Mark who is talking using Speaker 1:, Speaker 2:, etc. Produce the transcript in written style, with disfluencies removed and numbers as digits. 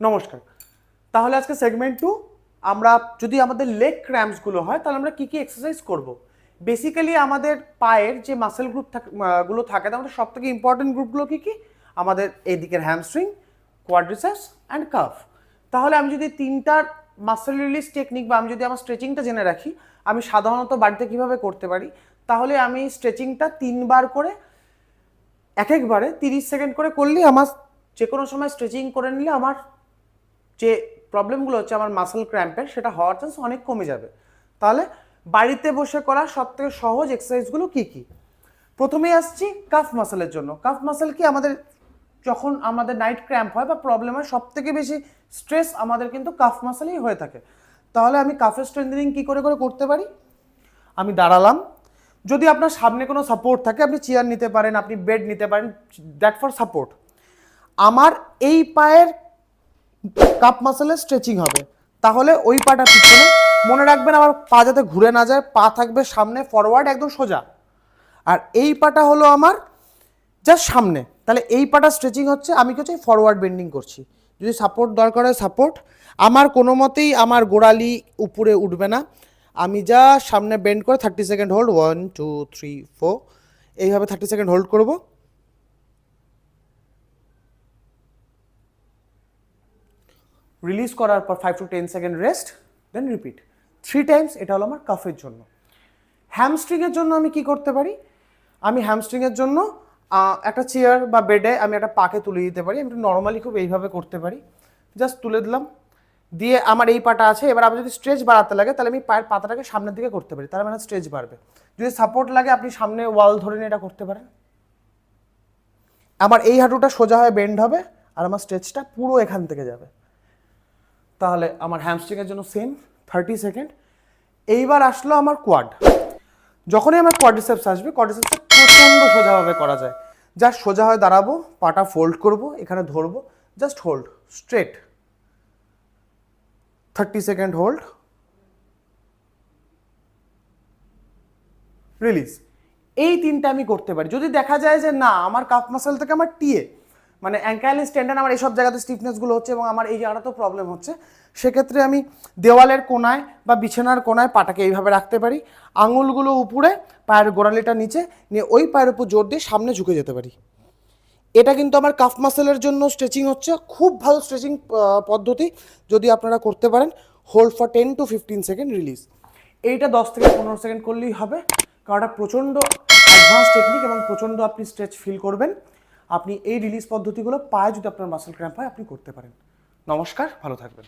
Speaker 1: নমস্কার। তাহলে আজকে সেগমেন্ট 2 আমরা যদি আমাদের লেগ ক্র্যাম্পসগুলো হয় তাহলে আমরা কি কি এক্সারসাইজ করব। বেসিক্যালি আমাদের পায়ের যে মাসেল গুলো থাকে তার মধ্যে সবথেকে ইম্পর্টেন্ট গ্রুপগুলো কি কি? আমাদের এদিকের হ্যামস্ট্রিং, কোয়াড্রিসেপস অ্যান্ড কাফ। তাহলে আমি যদি তিনটার মাসেল রিলিজ টেকনিক বা আমি যদি আমার স্ট্রেচিংটা জেনে রাখি আমি সাধারণত বাড়িতে কিভাবে করতে পারি, তাহলে আমি স্ট্রেচিংটা 3বার করে এক একবারে 30 সেকেন্ড করে করলেই আমার যে কোনো সময় স্ট্রেচিং করে নিলে আমার যে প্রবলেমগুলো হচ্ছে আমার মাসেল ক্র্যাম্পের সেটা হওয়ার চান্স অনেক কমে যাবে। তাহলে বাড়িতে বসে করা সবথেকে সহজ এক্সারসাইজগুলো কি কি? প্রথমেই আসছি কাফ মাসেলের জন্য। কাফ মাসেল কি আমাদের যখন আমাদের নাইট ক্র্যাম্প হয় বা প্রবলেম হয় সবথেকে বেশি স্ট্রেস আমাদের কিন্তু কাফ মাসেলেই হয়ে থাকে। তাহলে আমি কাফের স্ট্রেংথেনিং কী করে করে করতে পারি? আমি দাঁড়ালাম, যদি আপনার সামনে কোনো সাপোর্ট থাকে আপনি চেয়ার নিতে পারেন, আপনি বেড নিতে পারেন, দ্যাট ফর সাপোর্ট। আমার এই পায়ের কাপ মাসেলের স্ট্রেচিং হবে, তাহলে ওই পাটা পিছনে মনে রাখবেন, আমার পা যাতে ঘুরে না যায়, পা থাকবে সামনে ফরওয়ার্ড একদম সোজা, আর এই পাটা হলো আমার জাস্ট সামনে। তাহলে এই পাটা স্ট্রেচিং হচ্ছে, আমি কি হচ্ছে ফরওয়ার্ড বেন্ডিং করছি। যদি সাপোর্ট দরকার হয় সাপোর্ট, আমার কোনো মতেই আমার গোড়ালি উপরে উঠবে না, আমি যা সামনে বেন্ড করে 30 সেকেন্ড হোল্ড, 1 2 3 4 এইভাবে 30 সেকেন্ড হোল্ড করব। রিলিজ করার পর 5 to 10 second rest, then repeat 3 times. এটা হলো আমার কাফের জন্য। হ্যামস্ট্রিংয়ের জন্য আমি কি করতে পারি? আমি হ্যামস্ট্রিংয়ের জন্য একটা চেয়ার বা বেডে আমি একটা পাকে তুলে দিতে পারি। আমি নর্মালি খুব এইভাবে করতে পারি, জাস্ট তুলে দিলাম, দিয়ে আমার এই পাটা আছে। এবার আমি যদি স্ট্রেচ বাড়াতে লাগে তাহলে আমি পায়ের পাতাটাকে সামনের দিকে করতে পারি, তাহলে মানে স্ট্রেচ বাড়বে। যদি সাপোর্ট লাগে আপনি সামনে ওয়াল ধরে নিয়ে এটা করতে পারেন। আমার এই হাঁটুটা সোজা হয়ে বেন্ড হবে আর আমার স্ট্রেচটা পুরো এখান থেকে যাবে। তাহলে আমার হ্যামস্ট্রিংয়ের জন্য সেম 30 সেকেন্ড। এইবার আসলো আমার কোয়াড। যখনই আমার কোয়াড্রিসেপস আসবে, কোয়াড্রিসেপসটা প্রচণ্ড সোজাভাবে করা যায়। জাস্ট সোজা হয়ে দাঁড়াবো, পাটা ফোল্ড করব, এখানে ধরবো, just hold straight, 30 second hold, release. এই তিনটা আমি করতে পারি। যদি দেখা যায় যে না আমার কাফ মাসেল থেকে আমার টিএ মানে অ্যাঙ্কাইলিস টেন্ডন আমার এইসব জায়গাতে স্টিফনেসগুলো হচ্ছে এবং আমার এই জায়গাটাতেও প্রবলেম হচ্ছে, সেক্ষেত্রে আমি দেওয়ালের কোনায় বা বিছানার কোনায় পাটাকে এইভাবে রাখতে পারি, আঙুলগুলো উপরে, পায়ের গোড়ালিটা নিচে নিয়ে ওই পায়ের উপর জোর দিয়ে সামনে ঝুঁকে যেতে পারি। এটা কিন্তু আমার কাফ মাসেলের জন্য স্ট্রেচিং হচ্ছে, খুব ভালো স্ট্রেচিং পদ্ধতি। যদি আপনারা করতে পারেন, hold for 10 to 15 second, release. এইটা 10 থেকে 15 সেকেন্ড করলেই হবে, কারণ এটা প্রচণ্ড অ্যাডভান্স টেকনিক এবং প্রচণ্ড আপনি স্ট্রেচ ফিল করবেন। আপনি এই রিলিজ পদ্ধতিগুলো পায়ে যদি আপনার মাসেল ক্র্যাম্প হয় আপনি করতে পারেন। নমস্কার, ভালো থাকবেন।